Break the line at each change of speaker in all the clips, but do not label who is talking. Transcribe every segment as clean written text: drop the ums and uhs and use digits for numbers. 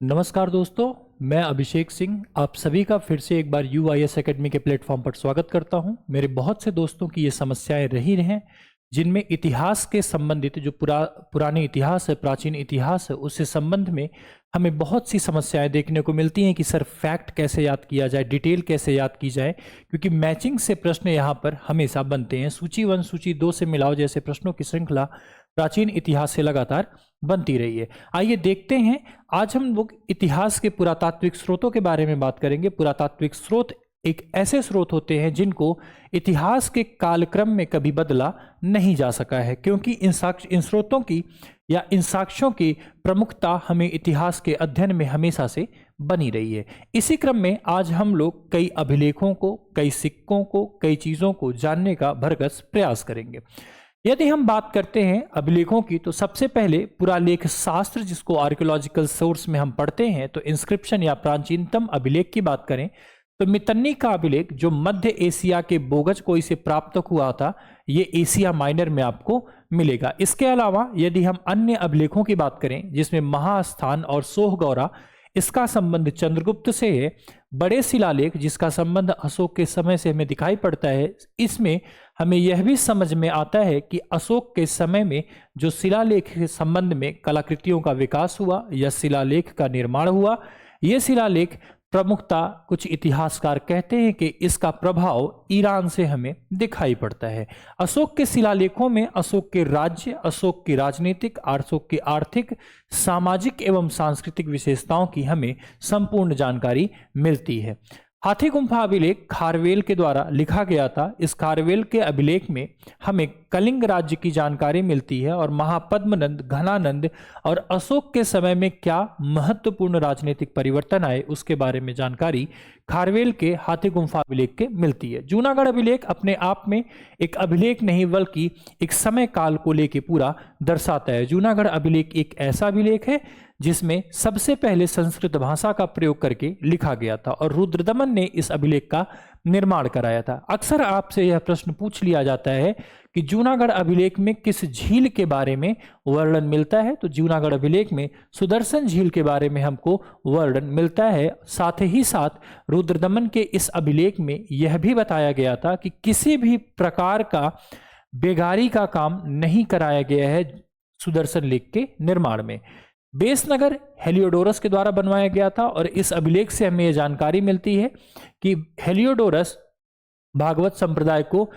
नमस्कार दोस्तों, मैं अभिषेक सिंह आप सभी का फिर से एक बार UIS एकेडमी के प्लेटफॉर्म पर स्वागत करता हूं। मेरे बहुत से दोस्तों की ये समस्याएं रही हैं जिनमें इतिहास के संबंधित जो पुराने इतिहास है, प्राचीन इतिहास है, उससे संबंध में हमें बहुत सी समस्याएं देखने को मिलती हैं कि सर फैक्ट कैसे याद किया जाए, डिटेल कैसे याद की जाए, क्योंकि मैचिंग से प्रश्न यहाँ पर हमेशा बनते हैं। सूची 1 सूची 2 से मिलाओ जैसे प्रश्नों की श्रृंखला प्राचीन इतिहास से लगातार बनती रही है। आइए देखते हैं, आज हम लोग इतिहास के पुरातात्विक स्रोतों के बारे में बात करेंगे। पुरातात्विक स्रोत एक ऐसे स्रोत होते हैं जिनको इतिहास के कालक्रम में कभी बदला नहीं जा सका है, क्योंकि इन स्रोतों की या इन साक्ष्यों की प्रमुखता हमें इतिहास के अध्ययन में हमेशा से बनी रही है। इसी क्रम में आज हम लोग कई अभिलेखों को, कई सिक्कों को, कई चीज़ों को जानने का भरसक प्रयास करेंगे। यदि हम बात करते हैं अभिलेखों की, तो सबसे पहले पुरालेख शास्त्र, जिसको आर्कियोलॉजिकल सोर्स में हम पढ़ते हैं, तो इंस्क्रिप्शन या प्राचीनतम अभिलेख की बात करें तो मितन्नी का अभिलेख जो मध्य एशिया के बोगज कोई से प्राप्त हुआ था, ये एशिया माइनर में आपको मिलेगा। इसके अलावा यदि हम अन्य अभिलेखों की बात करें जिसमें महास्थान और सोहगौरा, इसका संबंध चंद्रगुप्त से है। बड़े शिलालेख जिसका संबंध अशोक के समय से हमें दिखाई पड़ता है, इसमें हमें यह भी समझ में आता है कि अशोक के समय में जो शिलालेख के संबंध में कलाकृतियों का विकास हुआ या शिलालेख का निर्माण हुआ, ये शिलालेख प्रमुखता कुछ इतिहासकार कहते हैं कि इसका प्रभाव ईरान से हमें दिखाई पड़ता है। अशोक के शिलालेखों में अशोक के राज्य, अशोक की राजनीतिक, अशोक की आर्थिक, सामाजिक एवं सांस्कृतिक विशेषताओं की हमें संपूर्ण जानकारी मिलती है। हाथी गुम्फा अभिलेख खारवेल के द्वारा लिखा गया था। इस खारवेल के अभिलेख में हमें कलिंग राज्य की जानकारी मिलती है और महापद्मनंद, घनानंद और अशोक के समय में क्या महत्वपूर्ण राजनीतिक परिवर्तन आए उसके बारे में जानकारी खारवेल के हाथी गुम्फा अभिलेख के मिलती है। जूनागढ़ अभिलेख अपने आप में एक अभिलेख नहीं बल्कि एक समय काल को लेकर पूरा दर्शाता है। जूनागढ़ अभिलेख एक ऐसा अभिलेख है जिसमें सबसे पहले संस्कृत भाषा का प्रयोग करके लिखा गया था और रुद्रदमन ने इस अभिलेख का निर्माण कराया था। अक्सर आपसे यह प्रश्न पूछ लिया जाता है कि जूनागढ़ अभिलेख में किस झील के बारे में वर्णन मिलता है, तो जूनागढ़ अभिलेख में सुदर्शन झील के बारे में हमको वर्णन मिलता है। साथ ही साथ रुद्रदमन के इस अभिलेख में यह भी बताया गया था कि किसी भी प्रकार का बेगारी का काम नहीं कराया गया है सुदर्शन लेख के निर्माण में। बेसनगर हेलियोडोरस के द्वारा बनवाया गया था और इस अभिलेख से हमें यह जानकारी मिलती है कि हेलियोडोरस भागवत संप्रदाय को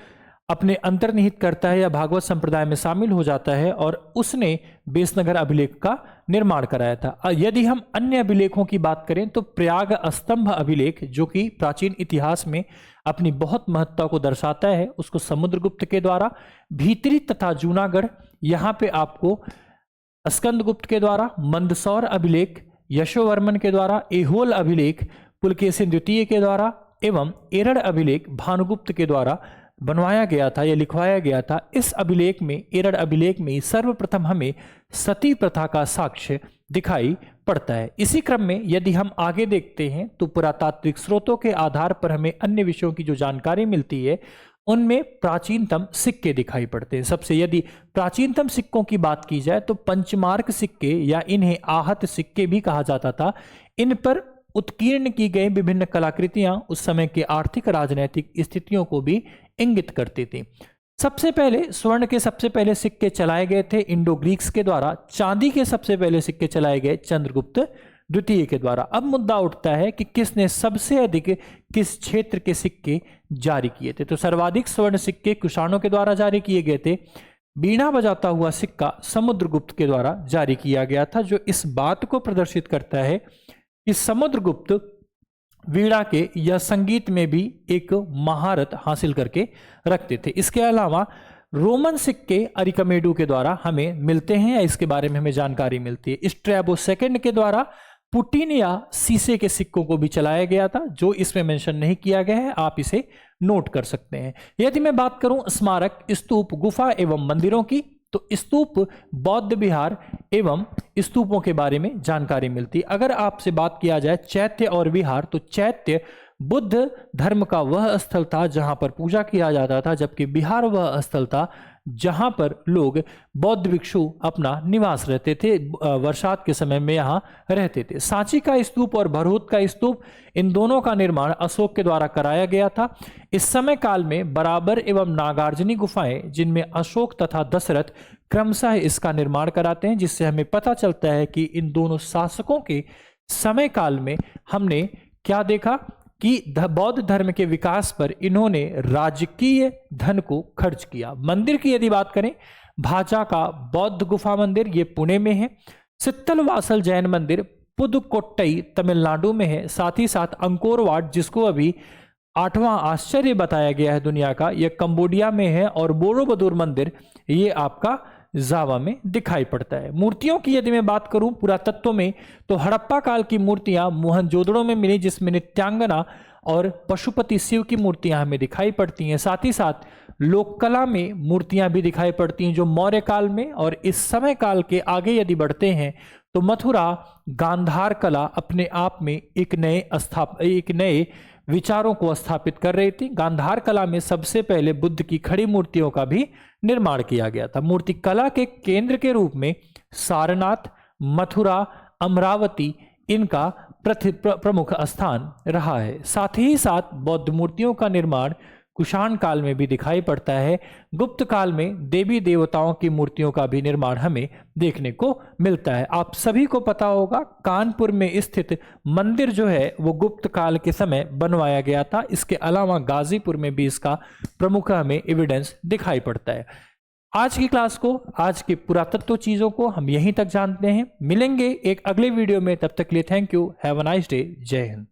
अपने अंतर्निहित करता है या भागवत संप्रदाय में शामिल हो जाता है और उसने बेसनगर अभिलेख का निर्माण कराया था। यदि हम अन्य अभिलेखों की बात करें तो प्रयाग स्तंभ अभिलेख, जो कि प्राचीन इतिहास में अपनी बहुत महत्ता को दर्शाता है, उसको समुद्रगुप्त के द्वारा, भीतरी तथा जूनागढ़ यहाँ पे आपको स्कंदगुप्त के द्वारा, मंदसौर अभिलेख यशोवर्मन के द्वारा, एहोल अभिलेख पुलकेशिन द्वितीय के द्वारा एवं एरड़ अभिलेख भानुगुप्त के द्वारा बनवाया गया था या लिखवाया गया था। इस अभिलेख में, एरड़ अभिलेख में सर्वप्रथम हमें सती प्रथा का साक्ष्य दिखाई पड़ता है। इसी क्रम में यदि हम आगे देखते हैं तो पुरातात्विक स्रोतों के आधार पर हमें अन्य विषयों की जो जानकारी मिलती है उनमें प्राचीनतम सिक्के दिखाई पड़ते हैं। सबसे यदि प्राचीनतम सिक्कों की बात की जाए तो पंचमार्क सिक्के या इन्हें आहत सिक्के भी कहा जाता था। इन पर उत्कीर्ण की गई विभिन्न कलाकृतियां उस समय के आर्थिक राजनैतिक स्थितियों को भी इंगित करती थी। सबसे पहले स्वर्ण के सबसे पहले सिक्के चलाए गए थे इंडो ग्रीक्स के द्वारा। चांदी के सबसे पहले सिक्के चलाए गए चंद्रगुप्त द्वितीय के द्वारा। अब मुद्दा उठता है कि किसने सबसे अधिक किस क्षेत्र के सिक्के जारी किए थे, तो सर्वाधिक स्वर्ण सिक्के कुषाणों के द्वारा जारी किए गए थे। बीणा बजाता हुआ सिक्का समुद्रगुप्त के द्वारा जारी किया गया था, जो इस बात को प्रदर्शित करता है कि समुद्रगुप्त वीणा के या संगीत में भी एक महारत हासिल करके रखते थे। इसके अलावा रोमन सिक्के अरिकमेडू के द्वारा हमें मिलते हैं या इसके बारे में हमें जानकारी मिलती है। स्ट्रैबो सेकंड के द्वारा पुटीन या शीशे के सिक्कों को भी चलाया गया था, जो इसमें मेंशन नहीं किया गया है, आप इसे नोट कर सकते हैं। यदि मैं बात करूं स्मारक, स्तूप, गुफा एवं मंदिरों की, तो स्तूप बौद्ध विहार एवं स्तूपों के बारे में जानकारी मिलती है। अगर आपसे बात किया जाए चैत्य और विहार, तो चैत्य बुद्ध धर्म का वह स्थल था जहां पर पूजा किया जाता था, जबकि विहार वह स्थल था जहां पर लोग बौद्ध भिक्षु अपना निवास रहते थे, वर्षात के समय में यहाँ रहते थे। सांची का स्तूप और भरहुत का स्तूप, इन दोनों का निर्माण अशोक के द्वारा कराया गया था। इस समय काल में बराबर एवं नागार्जुनी गुफाएं, जिनमें अशोक तथा दशरथ क्रमशः इसका निर्माण कराते हैं, जिससे हमें पता चलता है कि इन दोनों शासकों के समय काल में हमने क्या देखा कि बौद्ध धर्म के विकास पर इन्होंने राजकीय धन को खर्च किया। मंदिर की यदि बात करें, भाजा का बौद्ध गुफा मंदिर ये पुणे में है। सित्तलवासल जैन मंदिर पुदुकोट्टई तमिलनाडु में है। साथ ही साथ अंकोर वाट, जिसको अभी 8वां आश्चर्य बताया गया है दुनिया का, यह कंबोडिया में है। और बोरोबुदुर मंदिर ये आपका जावा में दिखाई पड़ता है। मूर्तियों की यदि मैं बात करूं पुरातत्व में, तो हड़प्पा काल की मूर्तियां मोहनजोदड़ो में मिली, जिसमें नित्यांगना और पशुपति शिव की मूर्तियां हमें दिखाई पड़ती हैं। साथ ही साथ लोक कला में मूर्तियां भी दिखाई पड़ती हैं जो मौर्य काल में। और इस समय काल के आगे यदि बढ़ते हैं तो मथुरा गांधार कला अपने आप में एक नए विचारों को स्थापित कर रही थी। गांधार कला में सबसे पहले बुद्ध की खड़ी मूर्तियों का भी निर्माण किया गया था। मूर्ति कला के केंद्र के रूप में सारनाथ, मथुरा, अमरावती इनका प्रमुख स्थान रहा है। साथ ही साथ बौद्ध मूर्तियों का निर्माण कुषाण काल में भी दिखाई पड़ता है। गुप्त काल में देवी देवताओं की मूर्तियों का भी निर्माण हमें देखने को मिलता है। आप सभी को पता होगा कानपुर में स्थित मंदिर जो है वो गुप्त काल के समय बनवाया गया था। इसके अलावा गाजीपुर में भी इसका प्रमुख हमें एविडेंस दिखाई पड़ता है। आज की क्लास को, आज की पुरातत्व चीजों को हम यहीं तक जानते हैं। मिलेंगे एक अगले वीडियो में, तब तक के लिए thank you, have a nice day, जय हिंद।